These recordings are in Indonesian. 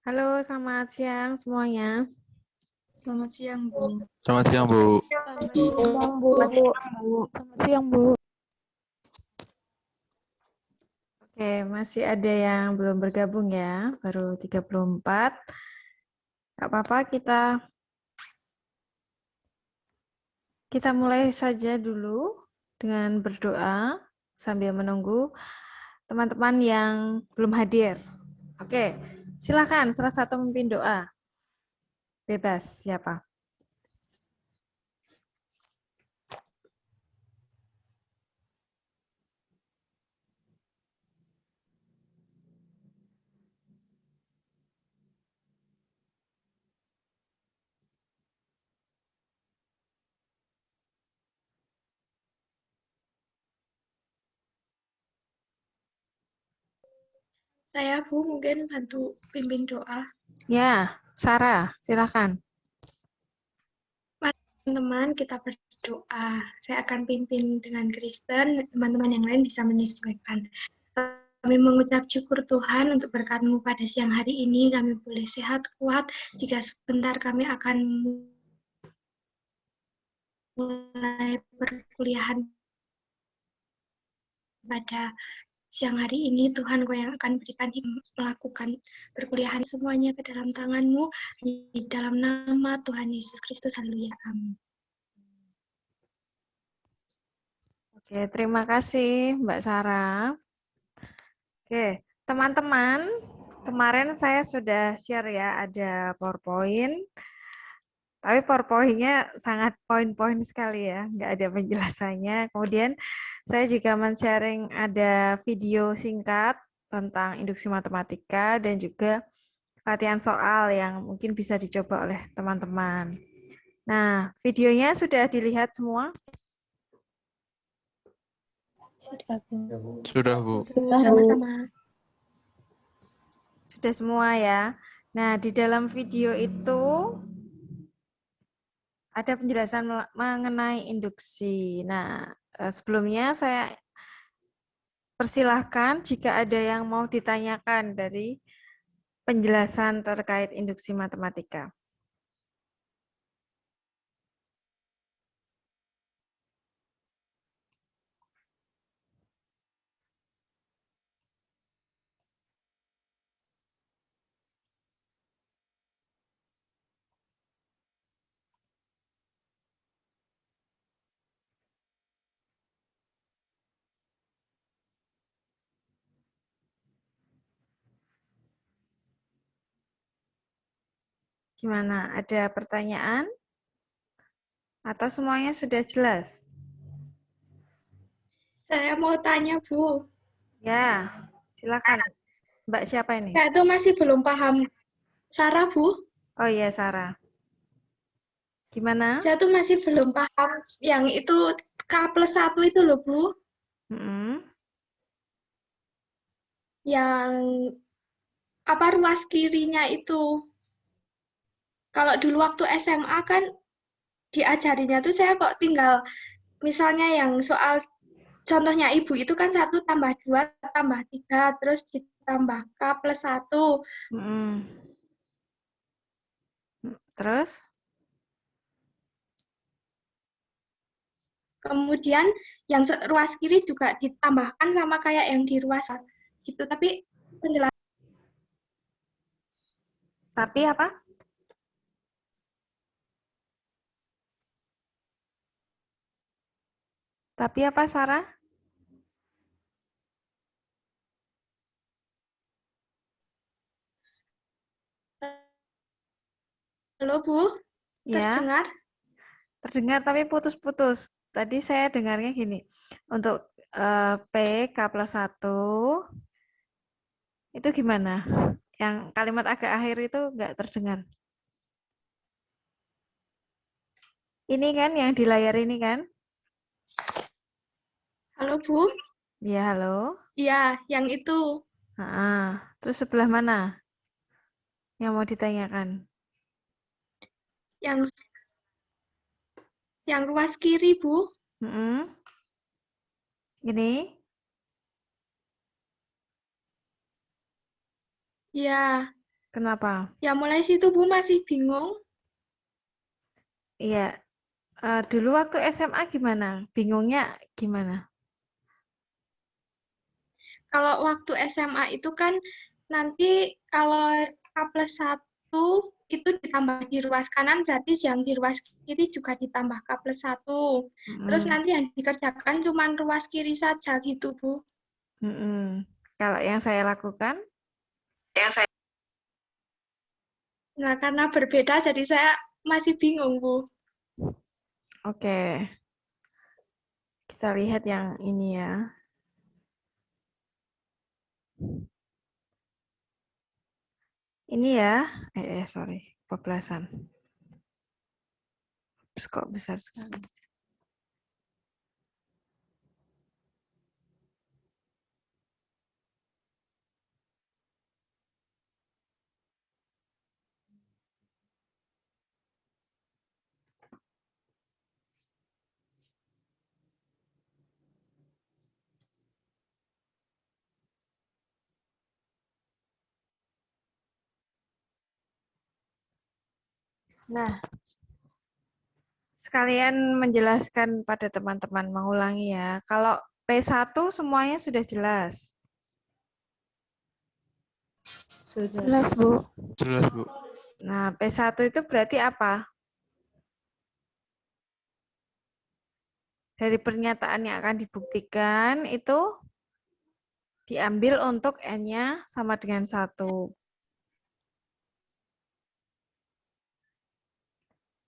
Halo, selamat siang semuanya. Selamat siang, Bu. Selamat siang, Bu. Selamat siang, Bu. Selamat siang, Bu. Oke, masih ada yang belum bergabung ya, baru 34. Gak apa-apa, kita mulai saja dulu dengan berdoa sambil menunggu teman-teman yang belum hadir. Oke, silakan salah satu memimpin doa. Bebas, siapa? Saya, Bu, mungkin bantu pimpin doa. Ya, Sarah, silakan. Teman-teman, kita berdoa. Saya akan pimpin dengan Kristen, teman-teman yang lain bisa menyesuaikan. Kami mengucap syukur Tuhan untuk berkat-Mu pada siang hari ini. Kami boleh sehat, kuat. Jika sebentar kami akan mulai perkuliahan pada siang hari ini, Tuhan Kau yang akan berikan melakukan perkuliahan semuanya ke dalam tangan-Mu. Di dalam nama Tuhan Yesus Kristus, haleluya, amin. Oke, terima kasih Mbak Sarah. Oke, teman-teman, kemarin saya sudah share ya, ada PowerPoint, tapi PowerPoint-nya sangat poin-poin sekali ya, nggak ada penjelasannya. Kemudian saya juga men-sharing ada video singkat tentang induksi matematika dan juga latihan soal yang mungkin bisa dicoba oleh teman-teman. Nah, videonya sudah dilihat semua? Sudah, Bu. Sudah, Bu. Sama-sama. Sudah semua ya. Nah, di dalam video itu ada penjelasan mengenai induksi. Nah, sebelumnya saya persilahkan jika ada yang mau ditanyakan dari penjelasan terkait induksi matematika. Gimana? Ada pertanyaan? Atau semuanya sudah jelas? Saya mau tanya, Bu. Ya, silakan. Mbak siapa ini? Saya tuh masih belum paham. Sarah, Bu. Oh iya, Sarah. Gimana? Saya tuh masih belum paham yang itu K+1 itu loh, Bu. Mm-mm. Yang apa ruas kirinya itu. Kalau dulu waktu SMA kan diajarinya tuh saya kok tinggal misalnya yang soal contohnya Ibu itu kan 1+2+3 terus ditambah K+1. Mm-mm. Terus? Kemudian yang ruas kiri juga ditambahkan sama kayak yang di ruas gitu. Tapi penjelasan Tapi apa? Tapi apa, Sarah? Halo, Bu. Ya, Terdengar? terdengar tapi putus-putus. Tadi saya dengarnya gini, untuk P K+1 itu gimana? Yang kalimat agak akhir itu nggak terdengar. Ini kan yang di layar ini kan? Halo, Bu. Ya, halo. Iya, yang itu. Terus sebelah mana yang mau ditanyakan? Yang ruas kiri, Bu. Mm-mm. Ini? Iya. Kenapa? Ya mulai situ Bu masih bingung. Iya. Dulu waktu SMA gimana? Bingungnya gimana? Kalau waktu SMA itu kan nanti kalau K+1 itu ditambah di ruas kanan, berarti yang di ruas kiri juga ditambah K+1. Terus Mm-mm. nanti yang dikerjakan cuma ruas kiri saja gitu, Bu. Mm-mm. Kalau yang saya lakukan, Nah, karena berbeda jadi saya masih bingung, Bu. oke. Kita lihat yang ini ya. Ini ya. Sorry. Kebablasan. Terus kok besar sekali. Nah, sekalian menjelaskan pada teman-teman, mengulangi ya. Kalau P1 semuanya sudah jelas. Jelas, Bu. Jelas, Bu. Nah, P1 itu berarti apa? Dari pernyataan yang akan dibuktikan itu diambil untuk N-nya sama dengan 1.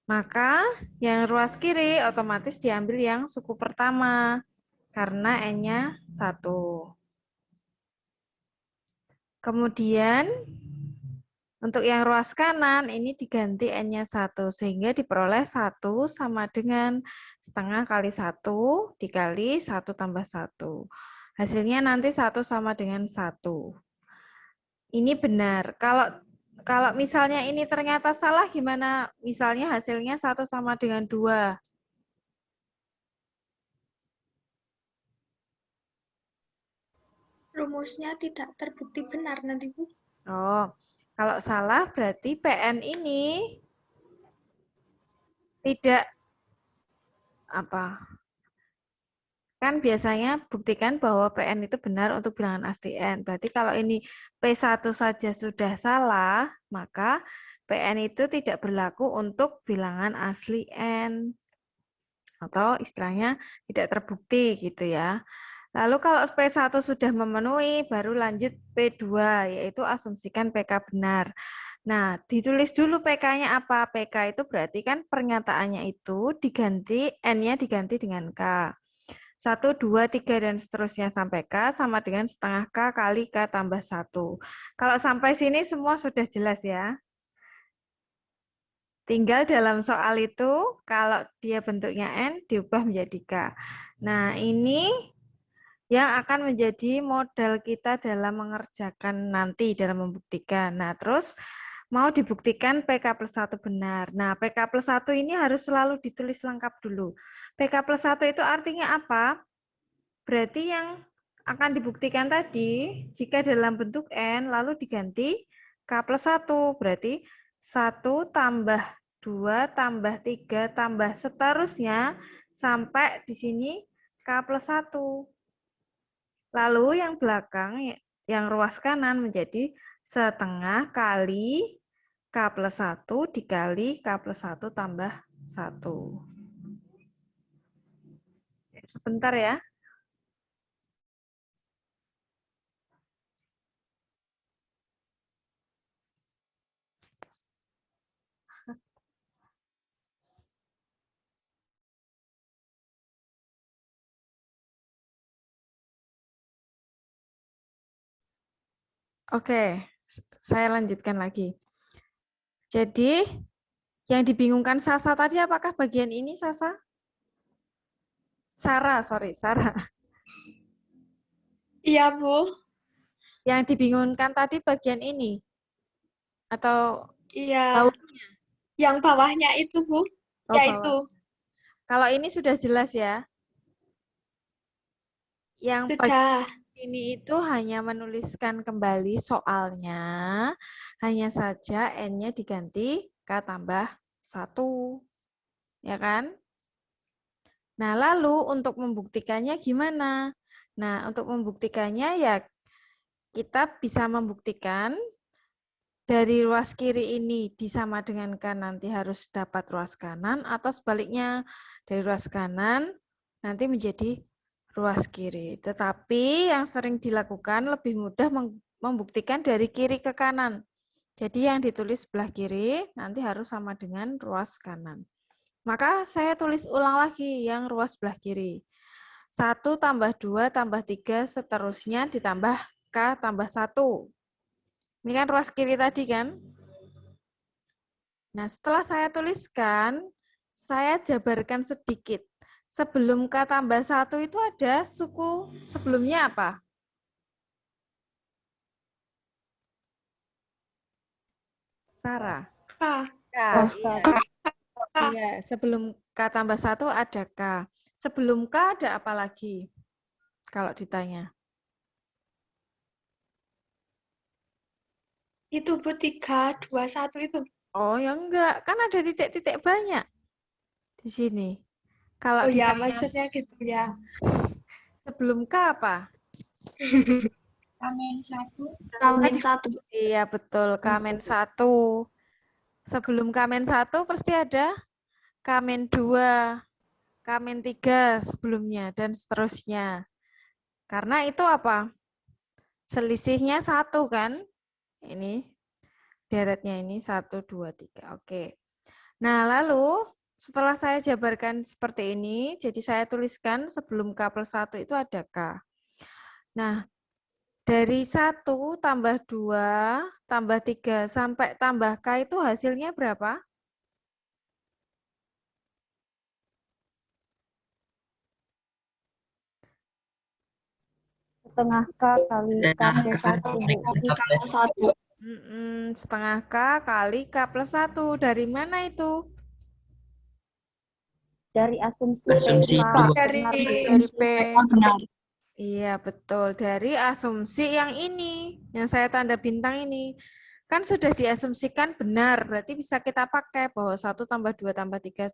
Maka yang ruas kiri otomatis diambil yang suku pertama karena N-nya 1. Kemudian untuk yang ruas kanan ini diganti N-nya 1 sehingga diperoleh 1 sama dengan setengah kali 1 dikali 1 tambah 1. Hasilnya nanti 1 sama dengan 1. Ini benar. Kalau misalnya ini ternyata salah gimana? Misalnya hasilnya 1 sama dengan 2. Rumusnya tidak terbukti benar nanti, Bu. Oh, kalau salah berarti PN ini tidak apa? Kan biasanya buktikan bahwa PN itu benar untuk bilangan asli N. Berarti kalau ini P1 saja sudah salah, maka PN itu tidak berlaku untuk bilangan asli N. Atau istilahnya tidak terbukti gitu ya. Lalu kalau P1 sudah memenuhi, baru lanjut P2, yaitu asumsikan PK benar. Nah, ditulis dulu PK-nya apa. PK itu berarti kan pernyataannya itu diganti, N-nya diganti dengan K. 1, 2, 3, dan seterusnya sampai K sama dengan setengah K kali K tambah 1. Kalau sampai sini semua sudah jelas ya. Tinggal dalam soal itu, kalau dia bentuknya N, diubah menjadi K. Nah, ini yang akan menjadi modal kita dalam mengerjakan nanti, dalam membuktikan. Nah, terus mau dibuktikan PK+1 benar. Nah, PK+1 ini harus selalu ditulis lengkap dulu. PK+1 itu artinya apa? Berarti yang akan dibuktikan tadi, jika dalam bentuk N, lalu diganti K+1. Berarti 1 tambah 2 tambah 3 tambah seterusnya sampai di sini K+1. Lalu yang belakang, yang ruas kanan menjadi setengah kali K+1 dikali K+1 tambah 1. Sebentar ya. Oke, saya lanjutkan lagi. Jadi, yang dibingungkan Sasa tadi apakah bagian ini, Sasa? Sarah, sorry, Sarah. Iya, Bu. Yang dibingungkan tadi bagian ini? Atau Iya. bawah? Yang bawahnya itu, Bu. Oh, Ya bawah. itu. Kalau ini sudah jelas ya? Yang Sudah. Ini itu hanya menuliskan kembali soalnya, hanya saja N-nya diganti K tambah 1. Ya kan? Nah, lalu untuk membuktikannya gimana? Nah, untuk membuktikannya ya kita bisa membuktikan dari ruas kiri ini disama dengan K nanti harus dapat ruas kanan, atau sebaliknya dari ruas kanan nanti menjadi ruas kiri. Tetapi yang sering dilakukan lebih mudah membuktikan dari kiri ke kanan. Jadi yang ditulis sebelah kiri nanti harus sama dengan ruas kanan. Maka saya tulis ulang lagi yang ruas sebelah kiri. 1 tambah 2 tambah 3 seterusnya ditambah K tambah 1. Ini kan ruas kiri tadi kan? Nah, setelah saya tuliskan, saya jabarkan sedikit. Sebelum K tambah 1 itu ada suku sebelumnya apa? Sarah. K. K, iya. Iya, sebelum K tambah 1 ada K. Sebelum K ada apa lagi? Kalau ditanya. Itu Bu 3, 2, 1 itu. Oh, ya enggak. Kan ada titik-titik banyak di sini. Kalau Oh ya, ditanya maksudnya gitu ya. sebelum K apa? Kamen 1. Kamen 1. Iya, betul. Kamen 1. Sebelum Kamen 1 pasti ada Kamen 2, Kamen 3 sebelumnya, dan seterusnya. Karena itu apa? Selisihnya 1 kan? Ini deretnya ini 1, 2, 3. Oke. Nah, lalu setelah saya jabarkan seperti ini, jadi saya tuliskan sebelum K plus 1 itu ada K. Nah, dari 1 tambah 2 tambah 3 sampai tambah K itu hasilnya berapa? Setengah K kali K plus 1, Bu. Setengah K kali K plus 1. Dari mana itu? Dari asumsi Asumsi P. dua. Dari P. benar. Iya, betul. Dari asumsi yang ini, yang saya tanda bintang ini. Kan sudah diasumsikan benar, berarti bisa kita pakai bahwa 1 tambah 2 tambah 3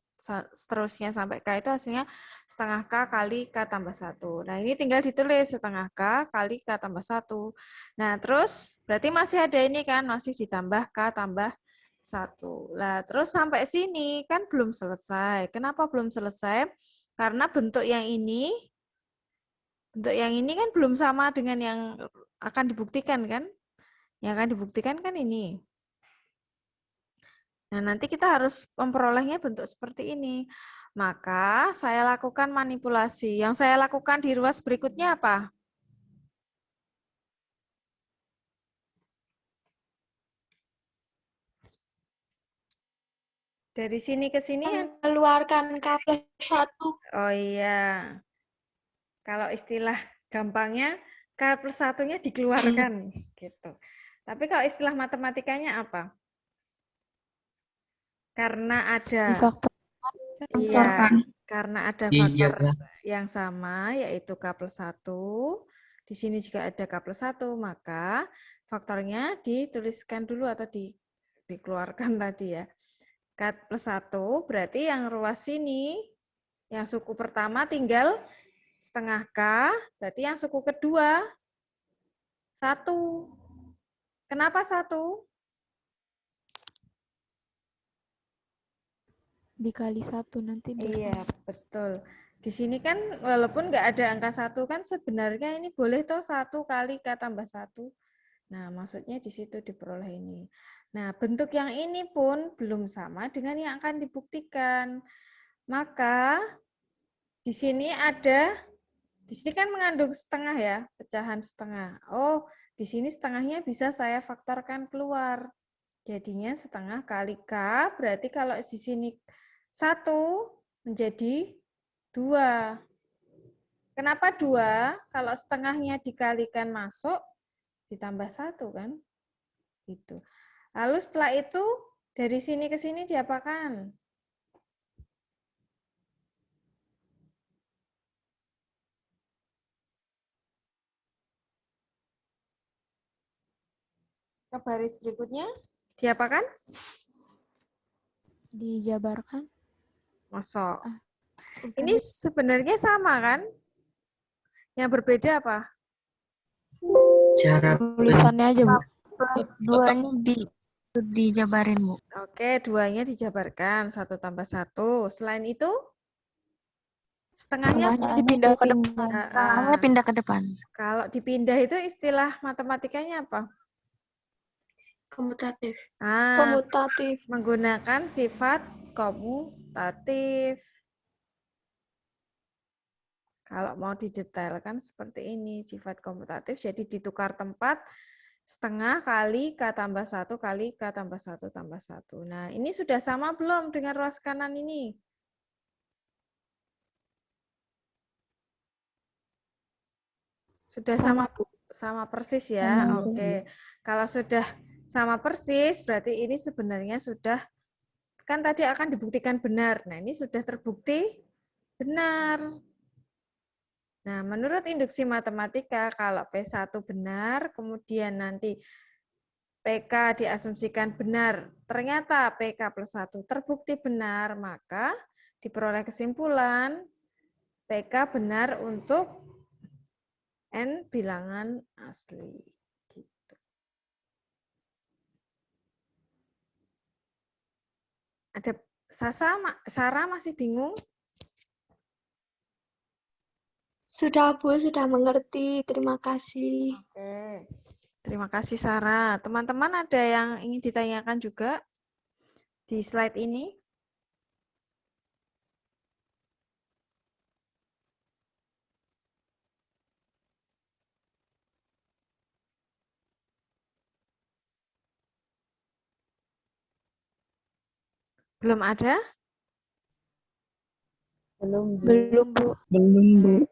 seterusnya sampai K itu hasilnya setengah K kali K tambah 1. Nah, ini tinggal ditulis setengah K kali K tambah 1. Nah, terus berarti masih ada ini kan, masih ditambah K tambah 1. Nah, terus sampai sini kan belum selesai. Kenapa belum selesai? Karena bentuk yang ini kan belum sama dengan yang akan dibuktikan kan? Yang akan dibuktikan kan ini. Nah, nanti kita harus memperolehnya bentuk seperti ini. Maka saya lakukan manipulasi. Yang saya lakukan di ruas berikutnya apa? Dari sini ke sini ya? Mengeluarkan K plus 1. Oh iya. Kalau istilah gampangnya K plus 1-nya dikeluarkan gitu. Tapi kalau istilah matematikanya apa? Karena ada iya, karena ada faktor yang sama yaitu K plus 1. Di sini juga ada K plus 1, maka faktornya dituliskan dulu atau dikeluarkan tadi ya. K plus 1 berarti yang ruas sini, yang suku pertama tinggal setengah K, berarti yang suku kedua 1. Kenapa 1? Dikali 1 nanti Iya, betul. Di sini kan walaupun nggak ada angka 1 kan sebenarnya ini boleh toh 1 kali K tambah 1. Nah, maksudnya di situ diperoleh ini. Nah, bentuk yang ini pun belum sama dengan yang akan dibuktikan. Maka di sini kan mengandung setengah ya, pecahan setengah. Oh, di sini setengahnya bisa saya faktorkan keluar. Jadinya setengah kali K, berarti kalau di sini 1 menjadi 2. Kenapa 2? Kalau setengahnya dikalikan masuk, ditambah 1 kan? Gitu. Lalu setelah itu, dari sini ke sini diapakan? Ke baris berikutnya. Diapakan? Dijabarkan. Masuk. Ah, Ini sebenarnya sama kan? Yang berbeda apa? Cara Tulisannya aja, Bu. Duanya dijabarin, Bu. Oke, duanya dijabarkan. 1 tambah 1. Selain itu? Setengahnya Setengahnya dipindah ke depan. Namanya pindah ke depan. Kalau dipindah itu istilah matematikanya apa? Komutatif. Komutatif. Menggunakan sifat komutatif. Kalau mau didetailkan seperti ini, sifat komutatif, jadi ditukar tempat setengah kali K tambah 1 kali K tambah 1 tambah 1. Nah, ini sudah sama belum dengan ruas kanan ini? Sudah sama, sama persis ya? Sama. Oke. Kalau sudah sama persis, berarti ini sebenarnya sudah, kan tadi akan dibuktikan benar. Nah, ini sudah terbukti benar. Nah, menurut induksi matematika, kalau P1 benar, kemudian nanti PK diasumsikan benar, ternyata PK plus 1 terbukti benar, maka diperoleh kesimpulan PK benar untuk N bilangan asli. Gitu. Ada Sarah masih bingung? Sudah, Bu, sudah mengerti. Terima kasih. Oke. Terima kasih, Sarah. Teman-teman ada yang ingin ditanyakan juga di slide ini? Belum ada? Belum, Bu. Belum, Bu.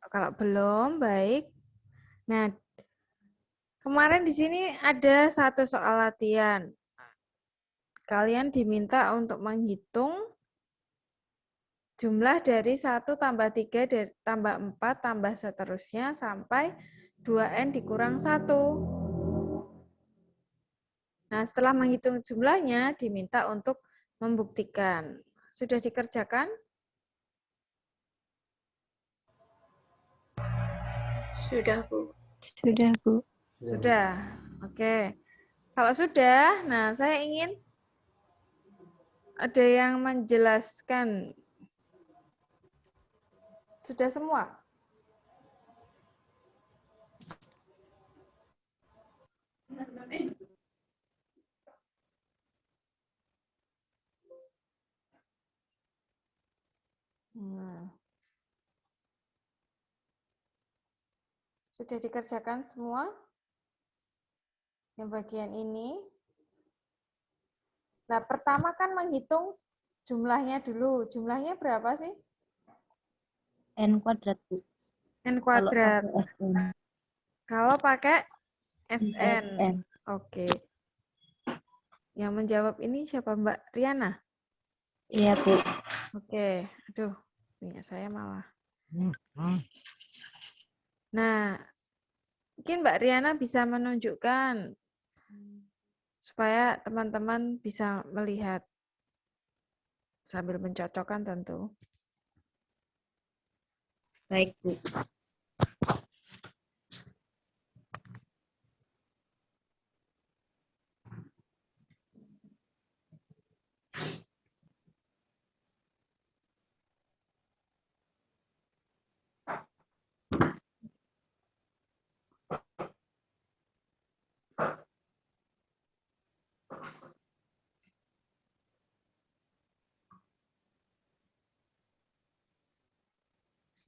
Kalau belum, baik. Nah, kemarin di sini ada satu soal latihan. Kalian diminta untuk menghitung jumlah dari 1 tambah 3 tambah 4 tambah seterusnya sampai 2N dikurang 1. Nah, setelah menghitung jumlahnya, diminta untuk membuktikan. Sudah dikerjakan? Sudah, Bu. Sudah, Bu. Sudah. Oke. Kalau sudah, nah saya ingin ada yang menjelaskan. Sudah semua? Sudah dikerjakan semua? Yang bagian ini. Nah, pertama kan menghitung jumlahnya dulu. Jumlahnya berapa sih? N kuadrat, Bu. N kuadrat. Kalau pakai SN. Oke. Yang menjawab ini siapa, Mbak Riana? Iya, Bu. Oke. Aduh, punya saya malah. Nah, mungkin Mbak Riana bisa menunjukkan supaya teman-teman bisa melihat sambil mencocokkan tentu. Baik, Bu.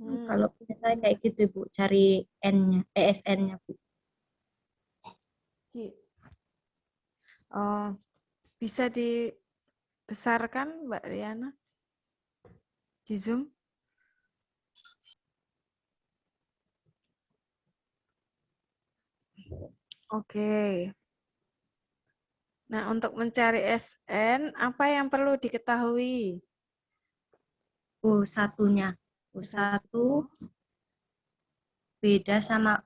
Kalau punya saya kayak gitu, Bu. Cari N-nya, ESN-nya, Bu. Oh, bisa dibesarkan, Mbak Riana? Di Zoom? Oke. Nah, untuk mencari SN, apa yang perlu diketahui? U1-nya. U1 beda sama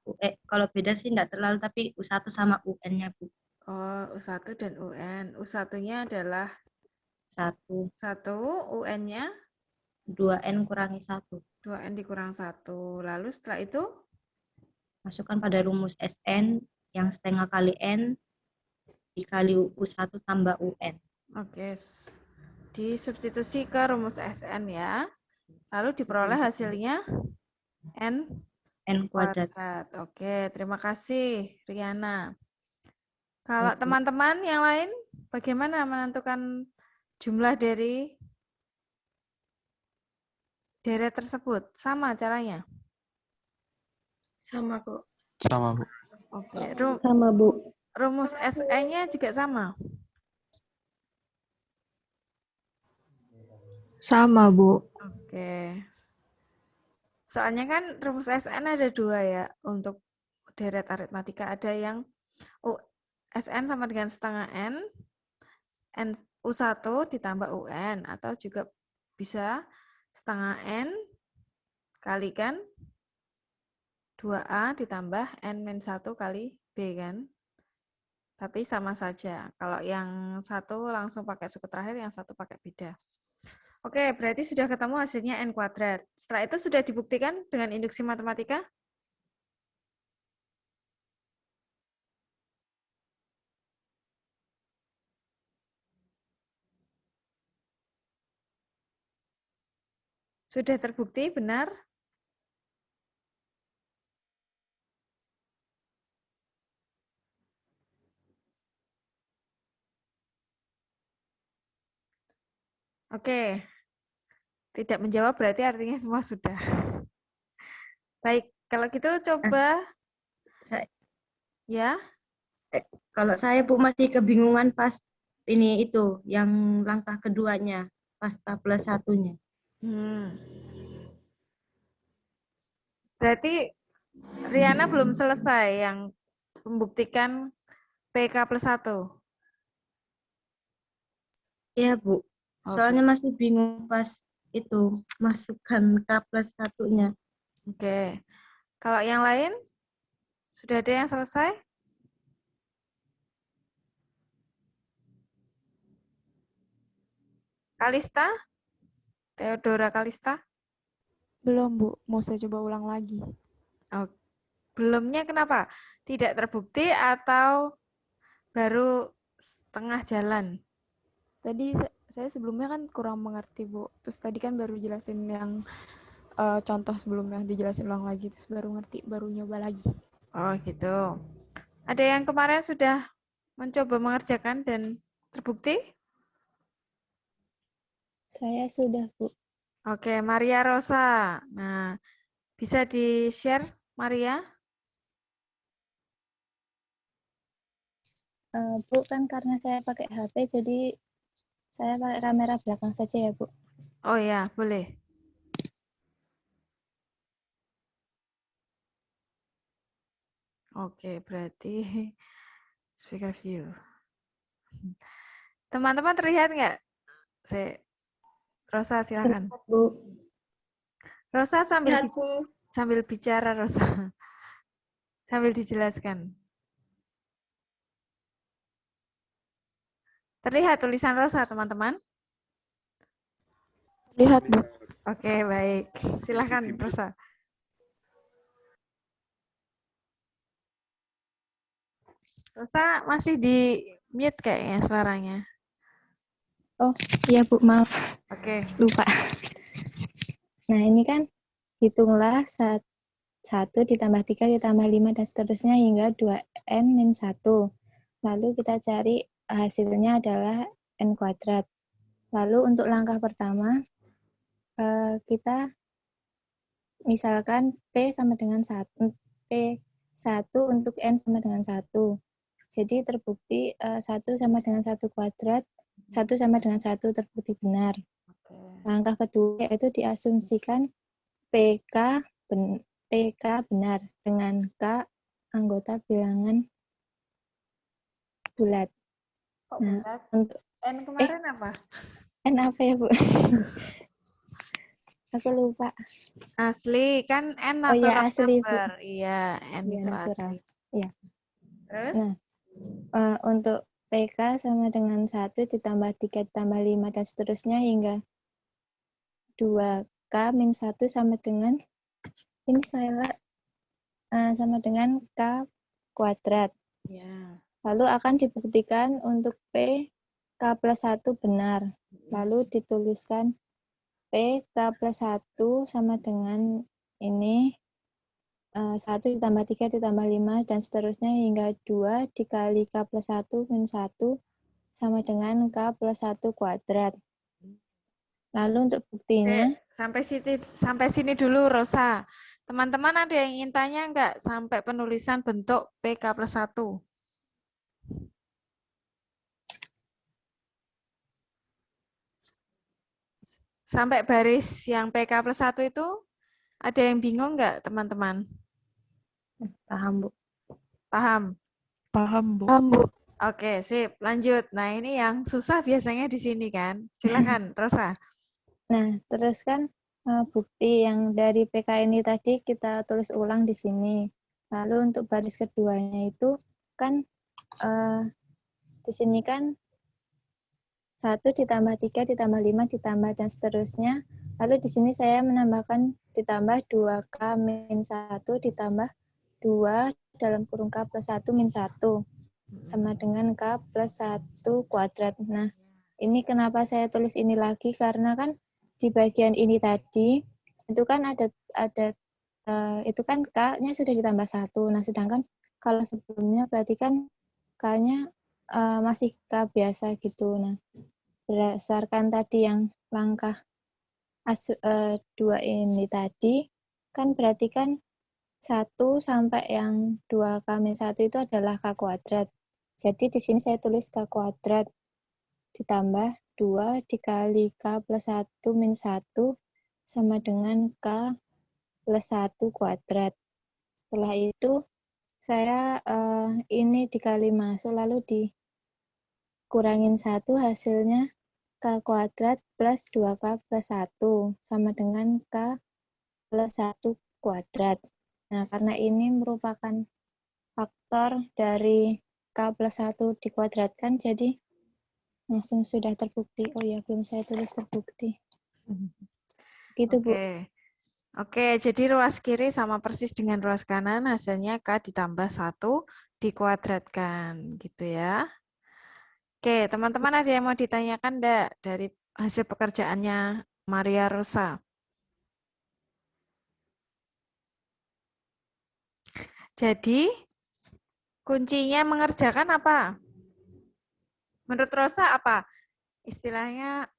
kalau beda sih enggak terlalu, tapi U1 sama UN-nya, Bu. Oh, U1 dan UN. U1-nya adalah 1. 1, UN-nya 2N kurangi 1. 2N dikurang 1. Lalu setelah itu? Masukkan pada rumus SN yang setengah kali N dikali U1 tambah UN. Oke. Disubstitusi ke rumus SN ya. Lalu diperoleh hasilnya N N kuadrat. Oke, terima kasih Riana. Kalau Baik, Bu. teman-teman yang lain, bagaimana menentukan jumlah dari deret tersebut? Sama caranya? Sama, Bu. Sama, Bu. Oke, Sama, Bu. rumus SN-nya juga sama? Sama, Bu. Oke. Soalnya kan rumus SN ada 2 ya untuk deret aritmatika. Ada yang SN sama dengan setengah N U1 ditambah UN, atau juga bisa setengah N kalikan 2A ditambah N-1 kali B kan. Tapi sama saja. Kalau yang satu langsung pakai suku terakhir, yang satu pakai beda. Oke, berarti sudah ketemu hasilnya N kuadrat. Setelah itu sudah dibuktikan dengan induksi matematika? Sudah terbukti benar? Oke. Tidak menjawab berarti artinya semua sudah. Baik, kalau gitu coba ya. Kalau saya, Bu, masih kebingungan pas itu yang langkah keduanya, pas K plus 1-nya. Berarti Riana belum selesai yang membuktikan PK plus 1. Iya, Bu. Soalnya masih bingung pas itu masukkan K plus 1-nya. Oke. Kalau yang lain? Sudah ada yang selesai? Kalista? Theodora Kalista? Belum, Bu. Mau saya coba ulang lagi. Oh, belumnya kenapa? Tidak terbukti atau baru setengah jalan? Tadi saya sebelumnya kan kurang mengerti, Bu. Terus tadi kan baru jelasin yang contoh sebelumnya, dijelasin ulang lagi. Terus baru ngerti, baru nyoba lagi. Oh gitu. Ada yang kemarin sudah mencoba mengerjakan dan terbukti? Saya sudah, Bu. Oke, Maria Rosa. Nah, bisa di-share, Maria? Bu, kan karena saya pakai HP, jadi saya pakai kamera belakang saja ya, Bu. Oh ya, boleh. Oke, berarti speaker view. Teman-teman terlihat nggak? Rosa, silakan. Bu. Rosa Lihat, Bu. sambil bicara, Rosa. Sambil dijelaskan. Terlihat tulisan Rosa, teman-teman? Lihat, Bu. Oke, baik. Silakan, Rosa. Rosa masih di mute kayaknya suaranya. Oh, iya, Bu, maaf. Oke. Lupa. Nah, ini kan hitunglah 1 ditambah 3 ditambah 5 dan seterusnya hingga 2N min 1. Lalu kita cari hasilnya adalah N kuadrat. Lalu untuk langkah pertama, kita misalkan P sama dengan 1. P1 untuk N sama dengan 1. Jadi terbukti 1 sama dengan 1 kuadrat, 1 sama dengan 1 terbukti benar. Langkah kedua yaitu diasumsikan PK benar dengan K anggota bilangan bulat. Kok Nah, bulat? untuk N kemarin apa? N apa ya, Bu? Aku lupa. Asli, kan N Oh iya, natural asli, Bu. number. Iya, N Iya, itu natural. asli. Iya. Terus? Nah, untuk PK sama dengan 1 ditambah 3 ditambah 5 dan seterusnya hingga 2K min 1 sama dengan, ini saya sama dengan K kuadrat. Ya. Lalu akan dibuktikan untuk P K plus 1 benar. Lalu dituliskan P K plus 1 sama dengan ini 1 ditambah 3 ditambah 5 dan seterusnya hingga 2 dikali K plus 1 min 1 sama dengan K plus 1 kuadrat. Lalu untuk buktinya, Sampai sini dulu, Rosa. Teman-teman ada yang ingin tanya enggak sampai penulisan bentuk PK plus 1? Sampai baris yang PK plus 1 itu, ada yang bingung enggak, teman-teman? Paham, Bu. Paham? Paham, Bu. Bu. Oke, sip. Lanjut. Nah, ini yang susah biasanya di sini kan. Silakan, Rosa. nah terus kan bukti yang dari PK ini tadi kita tulis ulang di sini. Lalu untuk baris keduanya itu kan di sini kan 1 ditambah 3 ditambah 5 ditambah dan seterusnya. Lalu di sini saya menambahkan ditambah 2K min 1 ditambah 2 dalam kurung K plus 1 min 1 sama dengan K plus 1 kuadrat. Nah, ini kenapa saya tulis ini lagi? Karena kan di bagian ini tadi, itu kan ada itu kan K-nya sudah ditambah 1. Nah, sedangkan kalau sebelumnya berarti kan K-nya masih K biasa gitu. Nah, berdasarkan tadi yang langkah 2 ini tadi, kan berarti kan 1 sampai yang 2K min 1 itu adalah K kuadrat. Jadi di sini saya tulis K kuadrat ditambah 2 dikali K plus 1 min 1 sama dengan K plus 1 kuadrat. Setelah itu saya ini dikali masuk lalu dikurangin 1 hasilnya K kuadrat plus 2K plus 1 sama dengan K plus 1 kuadrat. Nah, karena ini merupakan faktor dari K plus 1 dikuadratkan, jadi langsung sudah terbukti. Oh ya, belum saya tulis terbukti. Gitu, Bu. Oke, jadi ruas kiri sama persis dengan ruas kanan, hasilnya K ditambah 1 dikuadratkan, gitu ya. Oke, teman-teman ada yang mau ditanyakan enggak dari hasil pekerjaannya Maria Rosa? Jadi, kuncinya mengerjakan apa? Menurut Rosa apa? Istilahnya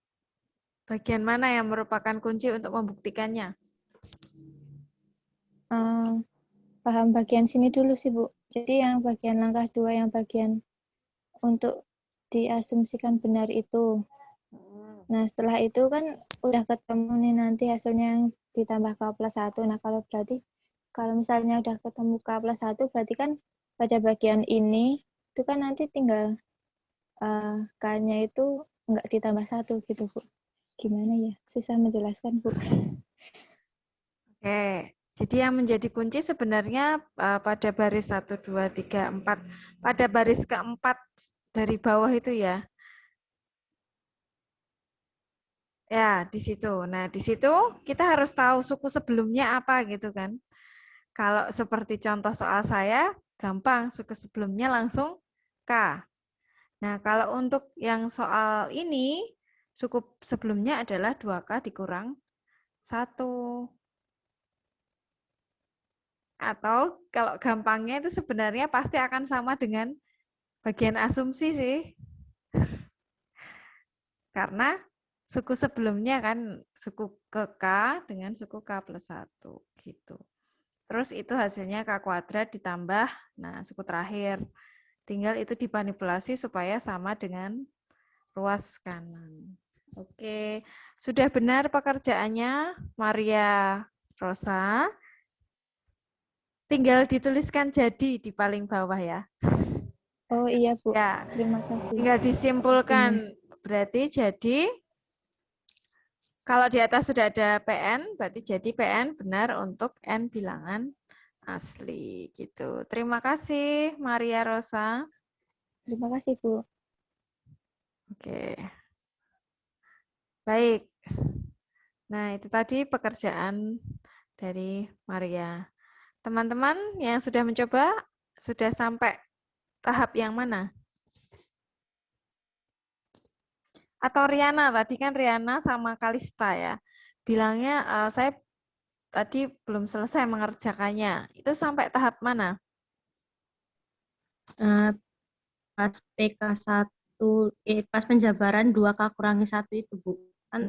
bagian mana yang merupakan kunci untuk membuktikannya? Paham bagian sini dulu sih, Bu. Jadi yang bagian langkah 2, yang bagian untuk diasumsikan benar itu. Nah, setelah itu kan udah ketemu nih nanti hasilnya yang ditambah K plus 1. Nah, kalau misalnya udah ketemu K plus 1, berarti kan pada bagian ini, itu kan nanti tinggal K-nya itu nggak ditambah 1 gitu, Bu. Gimana ya? Susah menjelaskan, Bu. Oke, jadi yang menjadi kunci sebenarnya pada baris 1, 2, 3, 4. Pada baris keempat dari bawah itu ya. Ya, di situ. Nah, di situ kita harus tahu suku sebelumnya apa gitu kan. Kalau seperti contoh soal saya, gampang, suku sebelumnya langsung K. Nah, kalau untuk yang soal ini, suku sebelumnya adalah 2K dikurang 1. Atau kalau gampangnya itu sebenarnya pasti akan sama dengan bagian asumsi sih. Karena suku sebelumnya kan suku ke K dengan suku K plus 1 gitu. Terus itu hasilnya K kuadrat ditambah, nah suku terakhir. Tinggal itu dimanipulasi supaya sama dengan ruas kanan. Oke, sudah benar pekerjaannya Maria Rosa. Tinggal dituliskan jadi di paling bawah ya. Oh iya, Bu. Ya, Terima kasih. tinggal disimpulkan. Berarti jadi Kalau di atas sudah ada PN, berarti jadi PN benar untuk N bilangan asli. Gitu. Terima kasih, Maria Rosa. Terima kasih, Bu. Oke. Baik. Nah, itu tadi pekerjaan dari Maria. Teman-teman yang sudah mencoba, sudah sampai tahap yang mana? Atau Riana, tadi kan Riana sama Kalista ya. Bilangnya, saya tadi belum selesai mengerjakannya. Itu sampai tahap mana? Pas PK1, pas penjabaran 2K kurangi 1 itu, Bu. Kan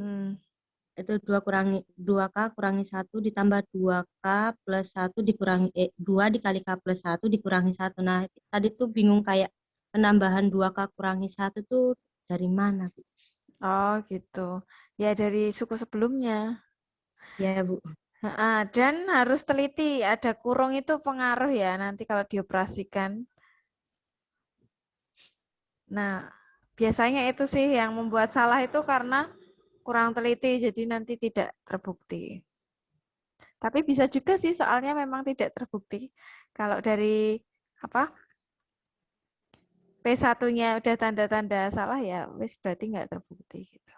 itu 2K kurangi 1 ditambah 2K plus 1 dikurangi 2 dikali K plus 1 dikurangi 1. Nah, tadi tuh bingung kayak penambahan 2K kurangi 1 tuh dari mana, Bu? Oh, gitu. Ya dari suku sebelumnya. Ya, Bu. Dan harus teliti, ada kurung itu pengaruh ya nanti kalau dioperasikan. Nah, biasanya itu sih yang membuat salah itu karena kurang teliti, jadi nanti tidak terbukti. Tapi bisa juga sih soalnya memang tidak terbukti. Kalau dari apa P1-nya udah tanda-tanda salah ya, wis berarti nggak terbukti gitu.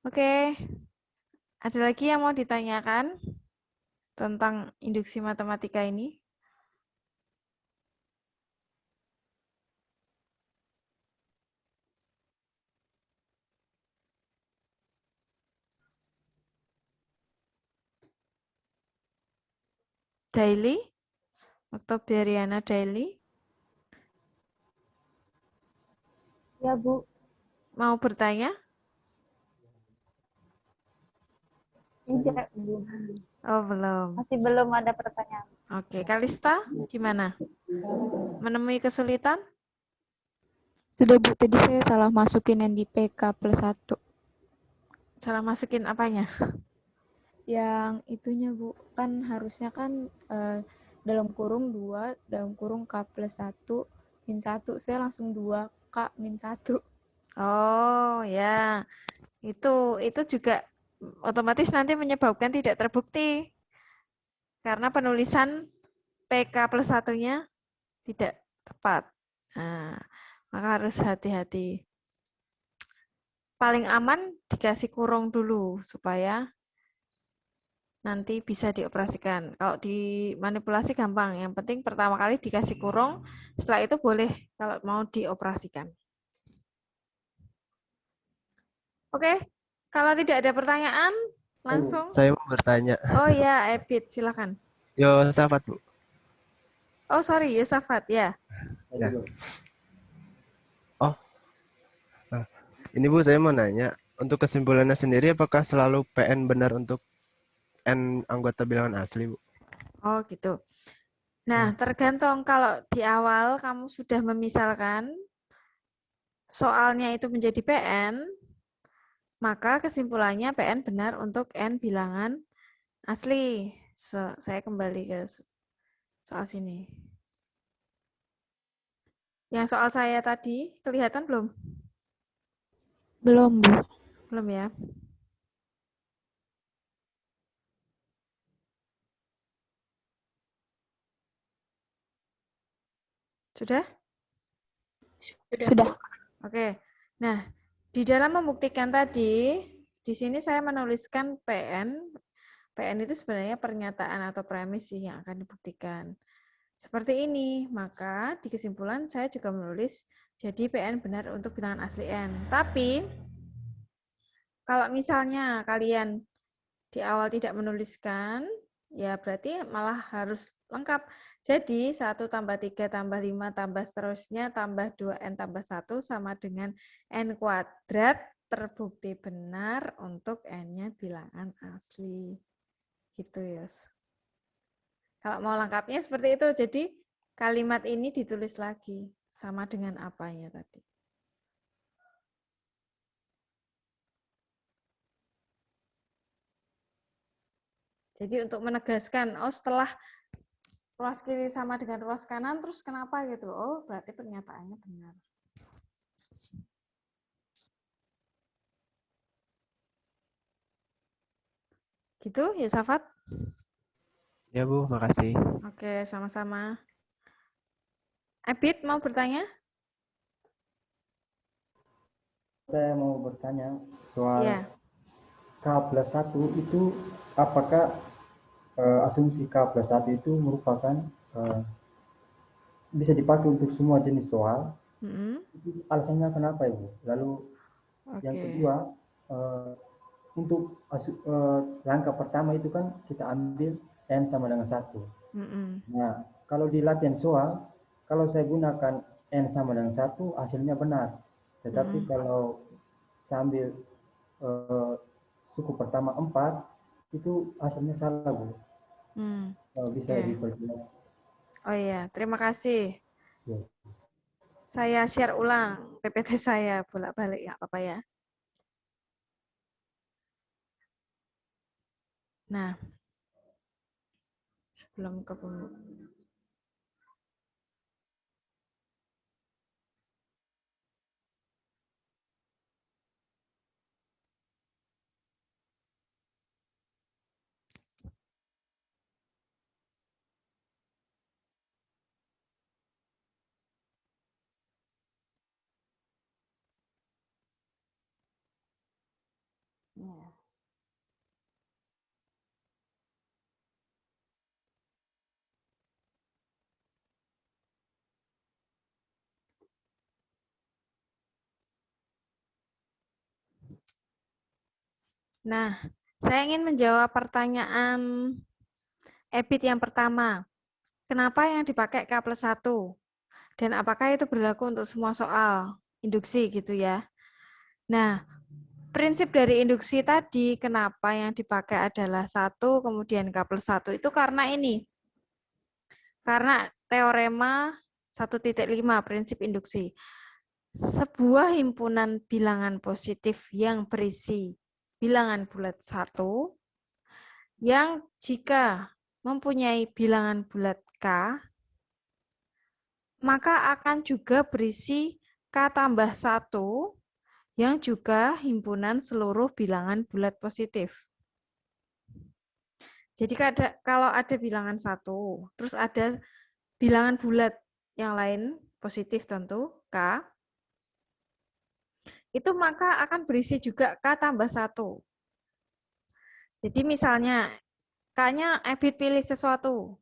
Oke, ada lagi yang mau ditanyakan tentang induksi matematika ini? Daily? Oktobriana Daily? Ya, Bu. Mau bertanya? Tidak, Bu. Oh, belum. Masih belum ada pertanyaan. Oke, Kalista, gimana? Menemui kesulitan? Sudah, Bu. Tadi saya salah masukin yang di PK plus 1. Salah masukin apanya? Yang itunya, Bu. Kan harusnya kan dalam kurung 2, dalam kurung K plus 1, min 1. Saya langsung 2K min 1. Oh, ya. Itu juga otomatis nanti menyebabkan tidak terbukti. Karena penulisan PK plus 1-nya tidak tepat. Nah, maka harus hati-hati. Paling aman dikasih kurung dulu supaya nanti bisa dioperasikan. Kalau dimanipulasi gampang, yang penting pertama kali dikasih kurung, setelah itu boleh kalau mau dioperasikan. Oke, kalau tidak ada pertanyaan, langsung. Saya mau bertanya. Oh ya, Epit, silakan. Yosafat, Bu. Oh sorry, Yosafat, ya. Ya. Oh, nah, ini Bu saya mau nanya, untuk kesimpulannya sendiri apakah selalu PN benar untuk N anggota bilangan asli, Bu? Oh gitu. Nah, tergantung kalau di awal kamu sudah memisalkan soalnya itu menjadi PN, maka kesimpulannya PN benar untuk N bilangan asli. Saya kembali ke soal sini. Yang soal saya tadi, kelihatan belum? Belum, Bu. Belum ya? Sudah? Sudah. Oke. Nah, di dalam membuktikan tadi, di sini saya menuliskan PN. PN itu sebenarnya pernyataan atau premis sih yang akan dibuktikan. Seperti ini, maka di kesimpulan saya juga menulis jadi PN benar untuk bilangan asli N. Tapi, kalau misalnya kalian di awal tidak menuliskan, ya berarti malah harus lengkap. Jadi 1 tambah 3 tambah 5 tambah seterusnya tambah 2N tambah 1 sama dengan N kuadrat terbukti benar untuk N-nya bilangan asli. Gitu, Yos. Kalau mau lengkapnya seperti itu, jadi kalimat ini ditulis lagi sama dengan apanya tadi. Jadi untuk menegaskan, oh setelah ruas kiri sama dengan ruas kanan, terus kenapa gitu? Oh, berarti pernyataannya benar. Gitu, Yosafat? Ya Bu, makasih. Oke, sama-sama. Ebit mau bertanya? Saya mau bertanya soal Ya. K+1 itu apakah asumsi K+1 itu merupakan bisa dipakai untuk semua jenis soal? Alasannya kenapa Ibu? Lalu yang kedua, untuk langkah pertama itu kan kita ambil N sama dengan 1. Nah, kalau di latihan soal, kalau saya gunakan N sama dengan 1, hasilnya benar. Tetapi kalau saya ambil suku pertama 4, itu hasilnya salah, Bu. Bisa diperjelas. Oh iya, terima kasih. Ya. Saya share ulang PPT saya bolak-balik ya, Bapak ya. Nah, sebelum ke ya. Nah, saya ingin menjawab pertanyaan Ebit yang pertama. Kenapa yang dipakai K+1? Dan apakah itu berlaku untuk semua soal induksi gitu ya? Nah, prinsip dari induksi tadi, kenapa yang dipakai adalah 1, kemudian K+1, itu karena ini. Karena teorema 1.5 prinsip induksi. Sebuah himpunan bilangan positif yang berisi bilangan bulat 1, yang jika mempunyai bilangan bulat K, maka akan juga berisi K tambah 1, yang juga himpunan seluruh bilangan bulat positif. Jadi kalau ada bilangan 1, terus ada bilangan bulat yang lain, positif tentu, K, itu maka akan berisi juga K tambah 1. Jadi misalnya, K-nya Ebit pilih sesuatu.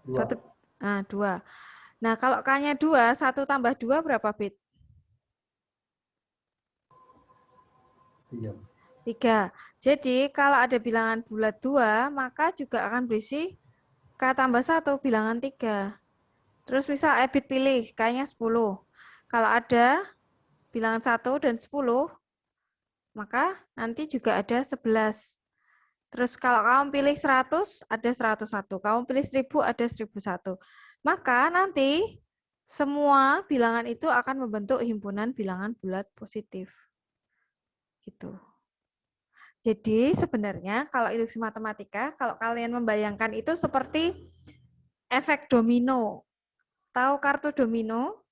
2. Nah, kalau K-nya 2, 1 tambah 2 berapa bit? 3. Jadi, kalau ada bilangan bulat 2, maka juga akan berisi K tambah 1, bilangan 3. Terus misal Ebit pilih K-nya 10. Kalau ada bilangan 1 dan 10, maka nanti juga ada 11. Terus kalau kamu pilih 100, ada 101. Kamu pilih 1000, ada 1001. Maka nanti semua bilangan itu akan membentuk himpunan bilangan bulat positif. Gitu. Jadi sebenarnya kalau induksi matematika, kalau kalian membayangkan itu seperti efek domino. Tahu kartu domino?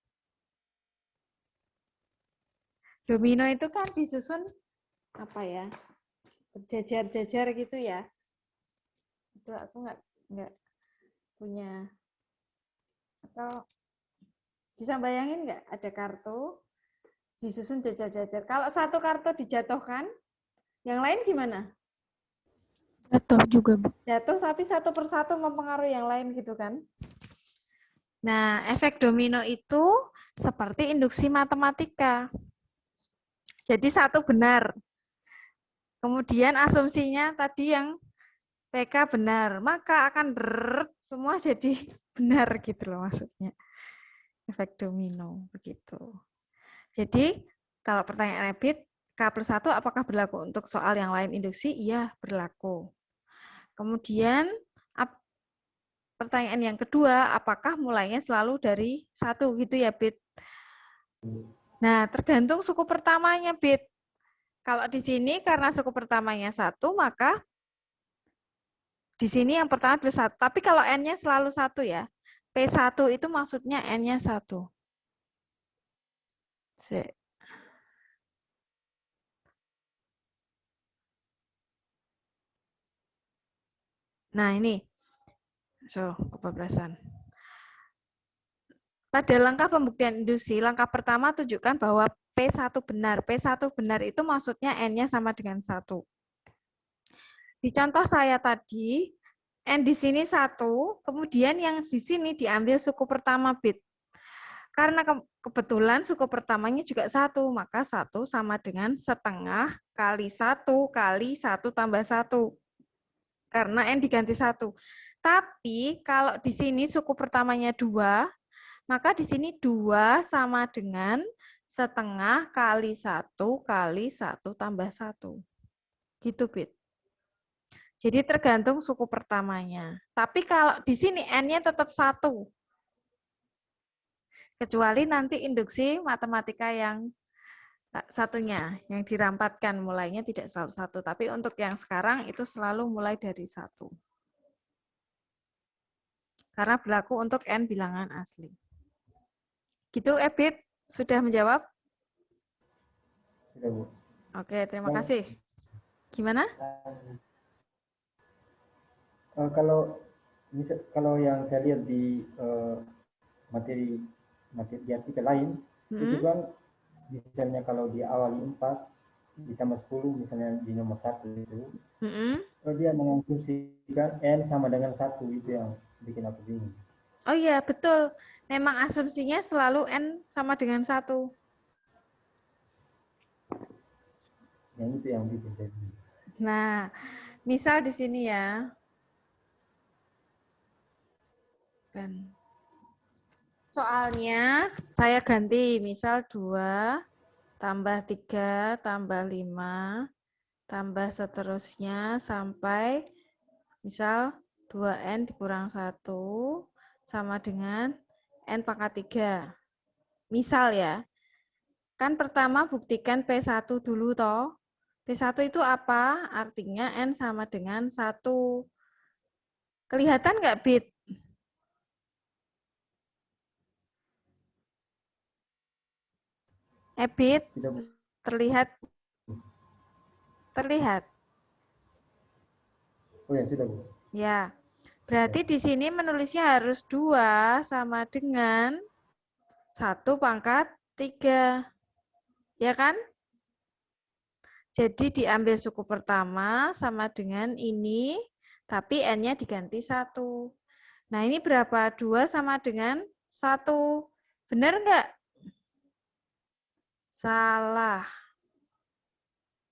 Domino itu kan disusun apa ya? Berjajar-jajar gitu ya. Itu aku nggak punya. Atau bisa bayangin nggak ada kartu disusun jajar-jajar. Kalau satu kartu dijatuhkan, yang lain gimana? Jatuh juga, Bu. Jatuh tapi satu persatu mempengaruhi yang lain gitu kan. Nah, efek domino itu seperti induksi matematika. Jadi satu benar. Kemudian asumsinya tadi yang PK benar, maka akan semua jadi benar gitu loh maksudnya. Efek domino begitu. Jadi kalau pertanyaan Ebit, K+1 apakah berlaku untuk soal yang lain induksi? Iya, berlaku. Kemudian pertanyaan yang kedua, apakah mulainya selalu dari 1 gitu ya, Bit? Nah, tergantung suku pertamanya, Bit. Kalau di sini karena suku pertamanya 1, maka di sini yang pertama plus 1. Tapi kalau N-nya selalu 1 ya. P1 itu maksudnya N-nya 1. Nah, ini. Kebablasan. Pada langkah pembuktian induksi, langkah pertama tunjukkan bahwa P1 benar. P1 benar itu maksudnya N-nya sama dengan 1. Di contoh saya tadi, N di sini 1, kemudian yang di sini diambil suku pertama bit. Karena kebetulan suku pertamanya juga 1, maka 1 sama dengan setengah kali 1 kali 1 tambah 1. Karena N diganti 1. Tapi kalau di sini suku pertamanya 2, maka di sini 2 sama dengan setengah kali 1 kali 1 tambah 1. Gitu, Bit. Jadi tergantung suku pertamanya. Tapi kalau di sini N-nya tetap 1. Kecuali nanti induksi matematika yang satunya, yang dirampatkan mulainya tidak selalu 1. Tapi untuk yang sekarang itu selalu mulai dari 1. Karena berlaku untuk N bilangan asli. Gitu, Ebit? Sudah menjawab? Sudah, Bu. Oke, terima kasih. Gimana? Kalau yang saya lihat di materi di artikel lain, itu kan misalnya kalau diawali 4 ditambah 10, misalnya di nomor 1 itu, kalau dia mengasumsikan N sama dengan 1, itu yang bikin aku bingung. Oh iya, betul. Memang asumsinya selalu N sama dengan 1. Yang itu yang bikin saya bingung. Nah, misal di sini ya. Soalnya saya ganti, misal 2 tambah 3 tambah 5 tambah seterusnya sampai misal 2N dikurang 1 sama dengan N pangkat 3. Misal ya, kan pertama buktikan P1 dulu toh. P1 itu apa? Artinya N sama dengan 1. Kelihatan nggak, Bit? Bit? Terlihat? Terlihat? Oh ya, sudah, Bu. Ya. Berarti di sini menulisnya harus 2 sama dengan 1 pangkat 3. Ya kan? Jadi diambil suku pertama sama dengan ini, tapi N-nya diganti 1. Nah, ini berapa? 2 sama dengan 1. Benar nggak? Salah.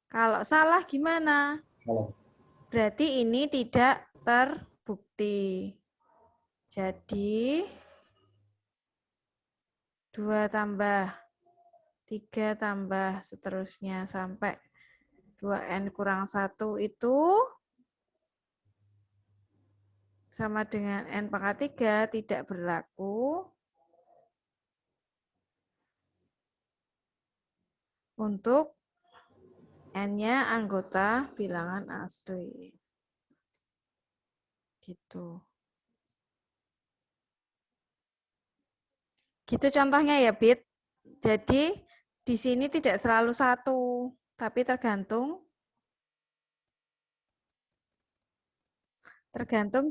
Kalau salah gimana? Salah. Berarti ini tidak terbukti. Jadi 2 tambah 3 tambah seterusnya sampai 2N kurang 1 itu sama dengan N pangkat 3 tidak berlaku untuk N-nya anggota bilangan asli. Gitu. Gitu contohnya ya, Bit. Jadi di sini tidak selalu 1, tapi tergantung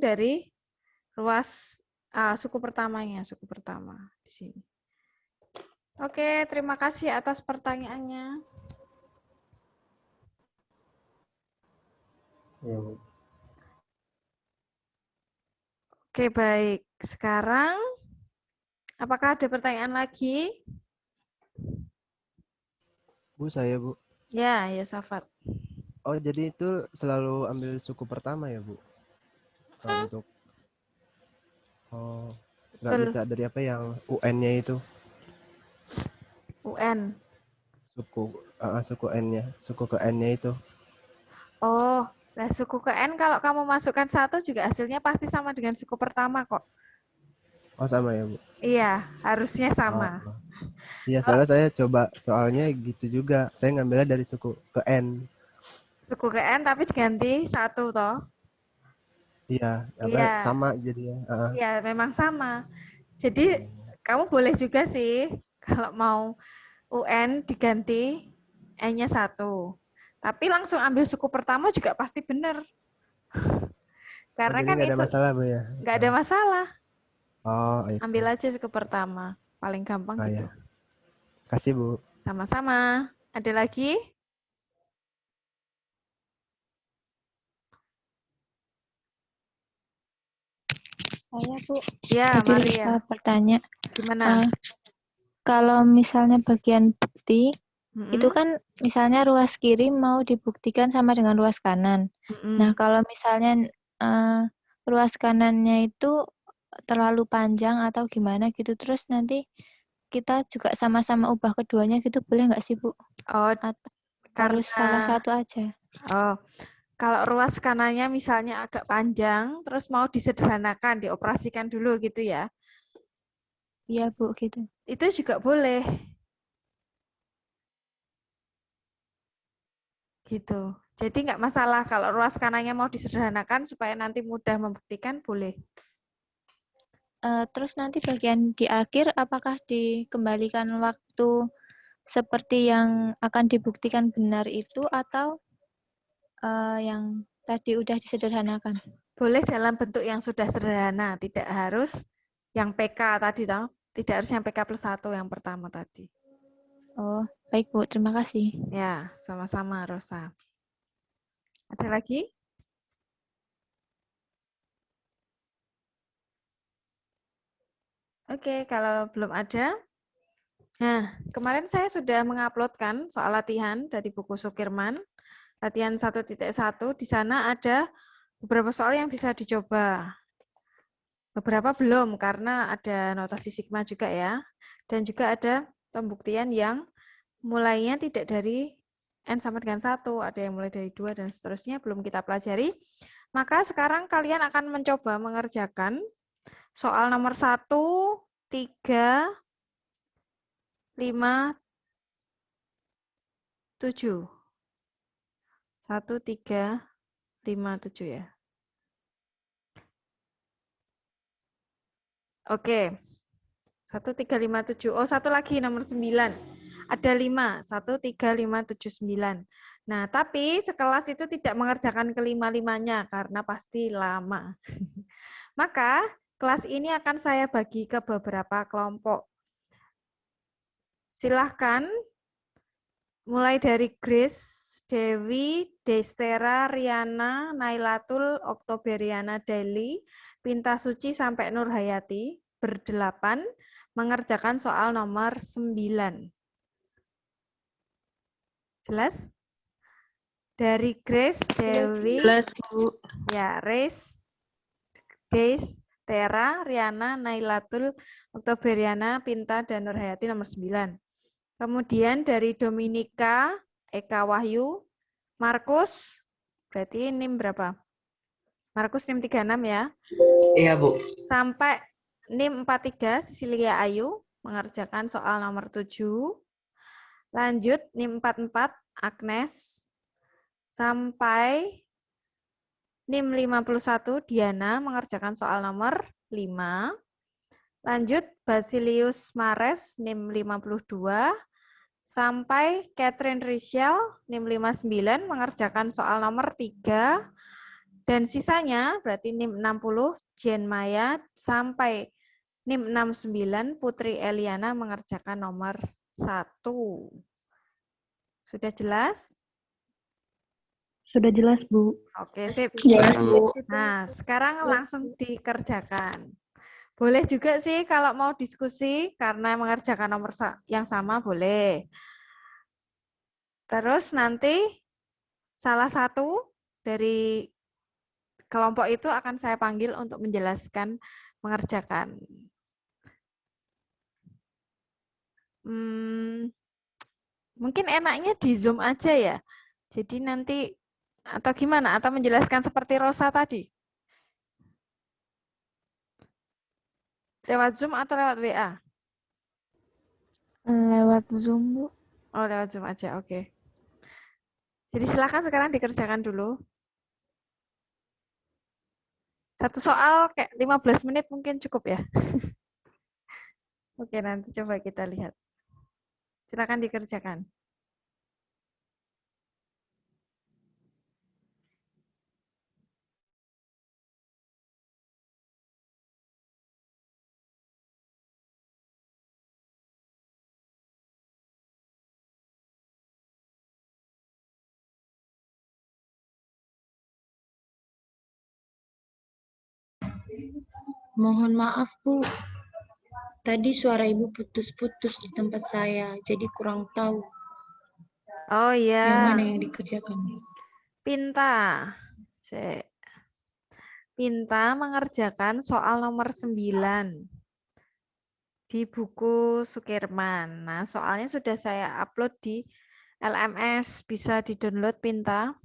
dari ruas suku pertamanya, suku pertama di sini. Oke, terima kasih atas pertanyaannya. Ya, Bu. Oke, baik. Sekarang, apakah ada pertanyaan lagi? Bu, saya, Bu. Ya, Yosafat. Oh, jadi itu selalu ambil suku pertama ya, Bu? Untuk nggak bisa dari apa yang UN-nya itu? UN? Suku N-nya, suku ke N-nya itu. Oh, nah suku ke N kalau kamu masukkan 1 juga hasilnya pasti sama dengan suku pertama kok. Oh, sama ya, Bu? Iya, harusnya sama. Iya, soalnya saya coba soalnya gitu juga. Saya ngambilnya dari suku ke N. Suku ke N tapi diganti 1 toh. Iya, sama jadinya. Iya, memang sama. Jadi kamu boleh juga sih kalau mau UN diganti N-nya 1. Tapi langsung ambil suku pertama juga pasti benar. Karena jadi kan nggak ada itu masalah, Bu ya? nggak ada masalah. Oh, itu. Ambil aja ke pertama. Paling gampang Oh, gitu. ya. Kasih, Bu. Sama-sama. Ada lagi? Saya, Bu, Ya, tadi Maria. lupa bertanya. Gimana? Kalau misalnya bagian bukti, Mm-mm. itu kan misalnya ruas kiri mau dibuktikan sama dengan ruas kanan. Mm-mm. Nah, kalau misalnya ruas kanannya itu terlalu panjang atau gimana gitu, terus nanti kita juga sama-sama ubah keduanya gitu, boleh nggak sih, Bu? Oh, Atau harus salah satu aja? Oh, kalau ruas kanannya misalnya agak panjang, terus mau disederhanakan, dioperasikan dulu gitu ya. Iya, Bu, gitu. Itu juga boleh. Gitu. Jadi nggak masalah kalau ruas kanannya mau disederhanakan supaya nanti mudah membuktikan, boleh. Terus nanti bagian di akhir apakah dikembalikan waktu seperti yang akan dibuktikan benar itu atau yang tadi udah disederhanakan? Boleh dalam bentuk yang sudah sederhana, tidak harus yang PK tadi, toh. Tidak harus yang PK plus 1 yang pertama tadi. Oh, baik, Bu. Terima kasih. Ya, sama-sama, Rosa. Ada lagi? Oke, kalau belum ada. Nah, kemarin saya sudah menguploadkan soal latihan dari buku Sukirman. Latihan 1.1, di sana ada beberapa soal yang bisa dicoba. Beberapa belum, karena ada notasi sigma juga ya. Dan juga ada pembuktian yang mulainya tidak dari N sama dengan 1, ada yang mulai dari 2 dan seterusnya, belum kita pelajari. Maka sekarang kalian akan mencoba mengerjakan soal nomor 1, 3, 5, 7. 1, 3, 5, 7 ya. Oke. 1, 3, 5, 7. Oh, satu lagi nomor 9. Ada 5. 1, 3, 5, 7, 9. Nah, tapi sekelas itu tidak mengerjakan kelima-limanya karena pasti lama. Maka, kelas ini akan saya bagi ke beberapa kelompok. Silahkan mulai dari Grace, Dewi, Destera, Riana, Nailatul, Oktoberiana, Daily, Pinta Suci sampai Nurhayati berdelapan mengerjakan soal nomor 9. Jelas? Dari Grace, Dewi, Jelas, Bu. ya, Grace, Tera, Riana, Nailatul, Oktoberiana, Pinta, dan Nurhayati nomor 9. Kemudian dari Dominika, Eka Wahyu, Markus, berarti NIM berapa? Markus NIM 36 ya. Iya, Bu. Sampai NIM 43, Sisilia Ayu, mengerjakan soal nomor 7. Lanjut NIM 44, Agnes, sampai NIM 51, Diana, mengerjakan soal nomor 5. Lanjut Basilius Mares, NIM 52, sampai Catherine Rachel, NIM 59, mengerjakan soal nomor 3. Dan sisanya, berarti NIM 60, Jen Maya, sampai NIM 69, Putri Eliana, mengerjakan nomor 1. Sudah jelas? Sudah jelas, Bu. Oke, sip. Jelas, Bu. Nah, sekarang langsung dikerjakan. Boleh juga sih kalau mau diskusi, karena mengerjakan nomor yang sama, boleh. Terus nanti salah satu dari kelompok itu akan saya panggil untuk menjelaskan mengerjakan. Mungkin enaknya di Zoom aja ya. Jadi nanti, atau gimana? Atau menjelaskan seperti Rosa tadi? Lewat Zoom atau lewat WA? Lewat Zoom, Bu. Oh, lewat Zoom aja, oke. Jadi silakan sekarang dikerjakan dulu. Satu soal kayak 15 menit mungkin cukup ya. Oke, nanti coba kita lihat. Silakan dikerjakan. Mohon maaf, Bu. Tadi suara Ibu putus-putus di tempat saya, jadi kurang tahu. Oh iya. Yang mana yang dikerjakan? Pinta. Pinta mengerjakan soal nomor 9 di buku Sukirman. Nah, soalnya sudah saya upload di LMS, bisa di-download Pinta.